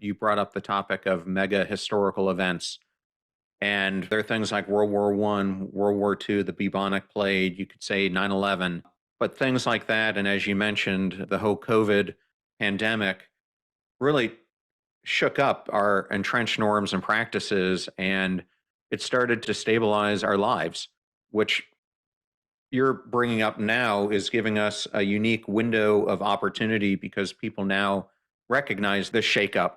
you brought up the topic of mega historical events. And there are things like World War I, World War II, the bubonic plague, you could say 9/11, but things like that. And as you mentioned, the whole COVID pandemic really shook up our entrenched norms and practices, and it started to stabilize our lives, which you're bringing up now is giving us a unique window of opportunity because people now recognize this shakeup.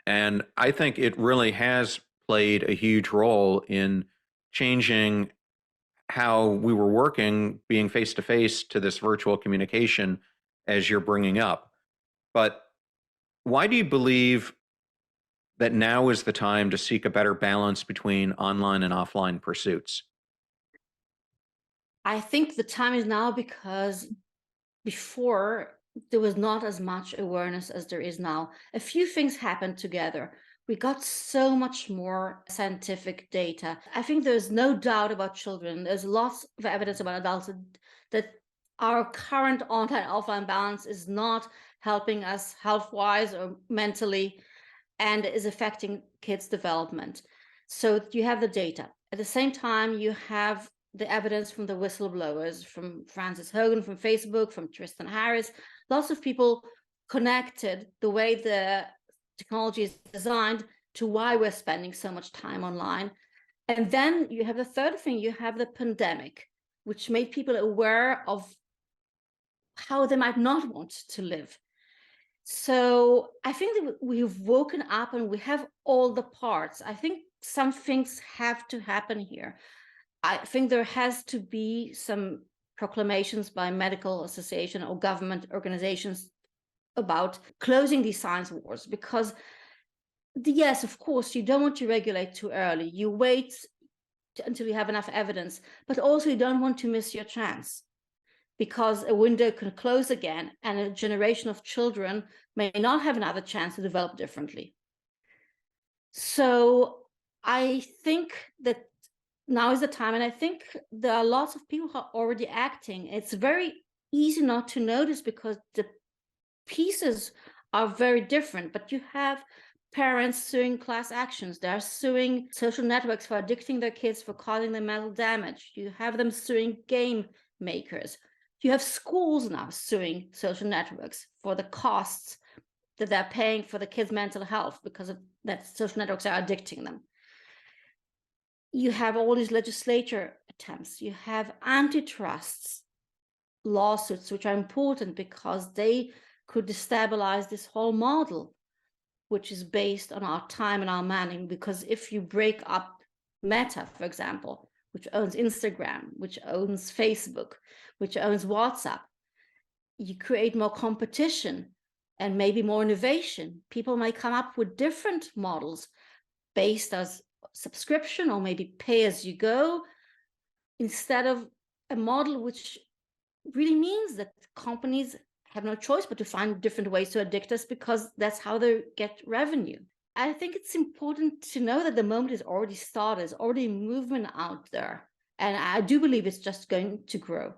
And I think it really has played a huge role in changing how we were working, being face to face to this virtual communication, as you're bringing up. But why do you believe that now is the time to seek a better balance between online and offline pursuits? I think the time is now because before there was not as much awareness as there is now. A few things happened together. We got so much more scientific data. I think there's no doubt about children. There's lots of evidence about adults that our current online offline balance is not helping us health wise or mentally and is affecting kids' development. So you have the data. At the same time, you have the evidence from the whistleblowers, from Francis Hogan, from Facebook, from Tristan Harris. Lots of people connected the way the technology is designed to why we're spending so much time online. And then you have the third thing, you have the pandemic, which made people aware of how they might not want to live. So I think that we've woken up and we have all the parts. I think some things have to happen here. I think there has to be some proclamations by medical association or government organizations about closing these science wars, because yes, of course, you don't want to regulate too early. You wait until you have enough evidence, but also you don't want to miss your chance, because a window can close again and a generation of children may not have another chance to develop differently. So I think that now is the time, and I think there are lots of people who are already acting. It's very easy not to notice because the pieces are very different, but you have parents suing class actions. They're suing social networks for addicting their kids, for causing them mental damage. You have them suing game makers. You have schools now suing social networks for the costs that they're paying for the kids' mental health because of that social networks are addicting them. You have all these legislature attempts. You have antitrust lawsuits, which are important because they could destabilize this whole model, which is based on our time and our manning. Because if you break up Meta, for example, which owns Instagram, which owns Facebook, which owns WhatsApp, you create more competition and maybe more innovation. People may come up with different models based as subscription or maybe pay as you go, instead of a model which really means that companies have no choice but to find different ways to addict us because that's how they get revenue. I think it's important to know that the moment is already started, there's already movement out there. And I do believe it's just going to grow.